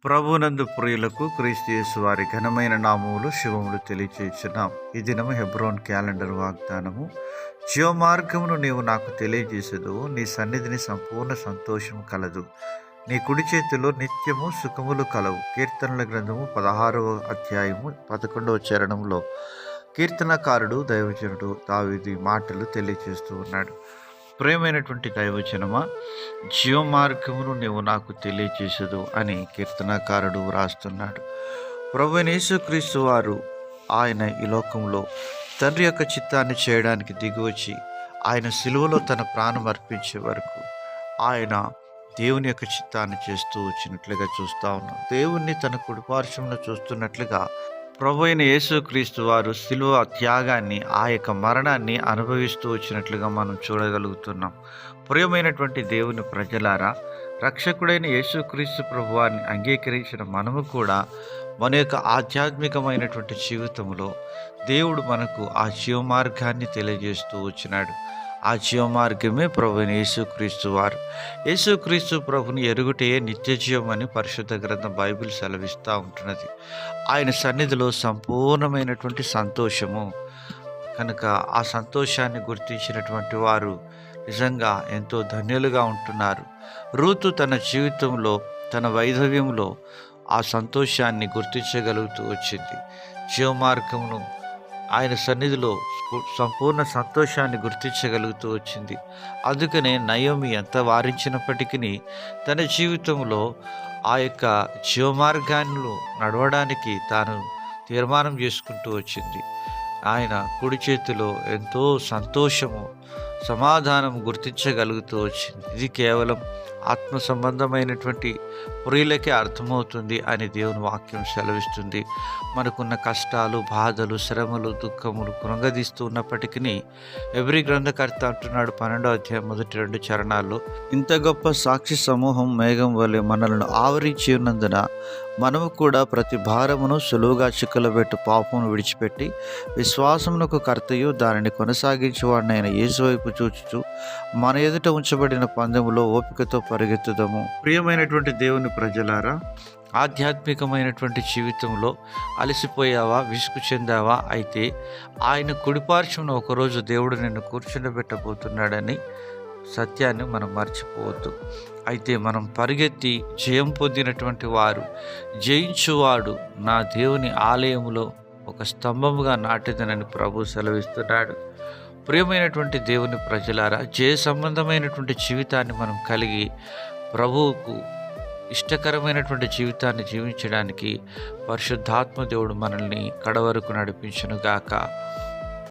ప్రభునందు ప్రియులకు క్రీస్తు యేసు వారి ఘనమైన నామములు శుభములు తెలియచేస్తున్నాం. ఈ దినము హెబ్రోన్ క్యాలెండర్ వాగ్దానము. జీవ మార్గమును నీవు నాకు తెలియజేసేదు, నీ సన్నిధిని సంపూర్ణ సంతోషం కలదు, నీ కుడి చేతిలో నిత్యము సుఖములు కలవు. కీర్తనల గ్రంథము 16వ అధ్యాయము 11వ చరణంలో కీర్తనకారుడు దైవజనుడు దావీదు మాటలు తెలియజేస్తూ ఉన్నాడు. ప్రేమైనటువంటి దైవజనమా, జీవ మార్గమును నీవు నాకు తెలియజేసదు అని కీర్తనకారుడు వ్రాస్తున్నాడు. ప్రభువైన యేసుక్రీస్తు వారు ఆయన ఈ లోకంలో తండ్రి యొక్క చిత్తాన్ని చేయడానికి దిగివచ్చి ఆయన సిలువలో తన ప్రాణం అర్పించే వరకు ఆయన దేవుని యొక్క చిత్తాన్ని చేస్తూ వచ్చినట్లుగా చూస్తూ ఉన్నాం. దేవుణ్ణి తన కుడిపార్శ్వంలో చూస్తున్నట్లుగా ప్రభువైన యేసుక్రీస్తు వారు శిలువ త్యాగాన్ని, ఆ యొక్క మరణాన్ని అనుభవిస్తూ వచ్చినట్లుగా మనం చూడగలుగుతున్నాం. ప్రియమైనటువంటి దేవుని ప్రజలారా, రక్షకుడైన యేసుక్రీస్తు ప్రభువాన్ని అంగీకరించిన మనము కూడా మన యొక్క ఆధ్యాత్మికమైనటువంటి జీవితంలో దేవుడు మనకు ఆ జీవ మార్గాన్ని తెలియజేస్తూ వచ్చినాడు. ఆ జీవ మార్గమే ప్రభువైన యేసుక్రీస్తు వారు. యేసుక్రీస్తు ప్రభుని ఎరుగుటే నిత్య జీవమని పరిశుద్ధ గ్రంథం బైబిల్ సెలవిస్తూ ఉంటున్నది. ఆయన సన్నిధిలో సంపూర్ణమైనటువంటి సంతోషము కనుక ఆ సంతోషాన్ని గుర్తించినటువంటి వారు నిజంగా ఎంతో ధన్యులుగా ఉంటున్నారు. రూతు తన జీవితంలో, తన వైధవ్యంలో ఆ సంతోషాన్ని గుర్తించగలుగుతూ వచ్చింది. జీవ మార్గమును, ఆయన సన్నిధిలో సంపూర్ణ సంతోషాన్ని గుర్తించగలుగుతూ వచ్చింది. అందుకనే నయోమి ఎంత వారించినప్పటికీ తన జీవితంలో ఆ యొక్క జీవమార్గాన్ని నడవడానికి తాను తీర్మానం చేసుకుంటూ వచ్చింది. ఆయన కుడి చేతిలో ఎంతో సంతోషము, సమాధానం గుర్తించగలుగుతూ వచ్చింది. ఇది కేవలం ఆత్మ సంబంధమైనటువంటి ప్రియులకే అర్థమవుతుంది అని దేవుని వాక్యం సెలవిస్తుంది. మనకున్న కష్టాలు, బాధలు, శ్రమలు, దుఃఖములు కృంగదీస్తూ ఉన్నప్పటికీ ఎవ్రీ గ్రంథకర్త అంటున్నాడు 12వ అధ్యాయం 1-2 చరణాల్లో, ఇంత గొప్ప సాక్షి సమూహం మేఘం వలె మనలను ఆవరించి ఉన్నందున మనము కూడా ప్రతి భారమును సులువుగా చిక్కులబెట్టు పాపమును విడిచిపెట్టి విశ్వాసమునకు కర్తయు దానిని కొనసాగించేవాడినైన యేసు వైపు చూచుచు మన ఎదుట ఉంచబడిన పందెములో ఓపికతో పరిగెత్తుదాము. ప్రియమైనటువంటి దేవుని ప్రజలారా, ఆధ్యాత్మికమైనటువంటి జీవితంలో అలసిపోయావా, విసుగు చెందావా? అయితే ఆయన కుడిపార్శ్వన ఒకరోజు దేవుడు నిన్ను కూర్చుండబెట్టబోతున్నాడని సత్యాన్ని మనం మర్చిపోవద్దు. అయితే మనం పరిగెత్తి జయం పొందినటువంటి వారు, జయించువాడు నా దేవుని ఆలయములో ఒక స్తంభముగా నాటిదనని ప్రభు సెలవిస్తున్నాడు. ప్రియమైనటువంటి దేవుని ప్రజలారా, జయ సంబంధమైనటువంటి జీవితాన్ని మనం కలిగి ప్రభువుకు ఇష్టకరమైనటువంటి జీవితాన్ని జీవించడానికి పరిశుద్ధాత్మ దేవుడు మనల్ని కడవరకు నడిపించునుగాక.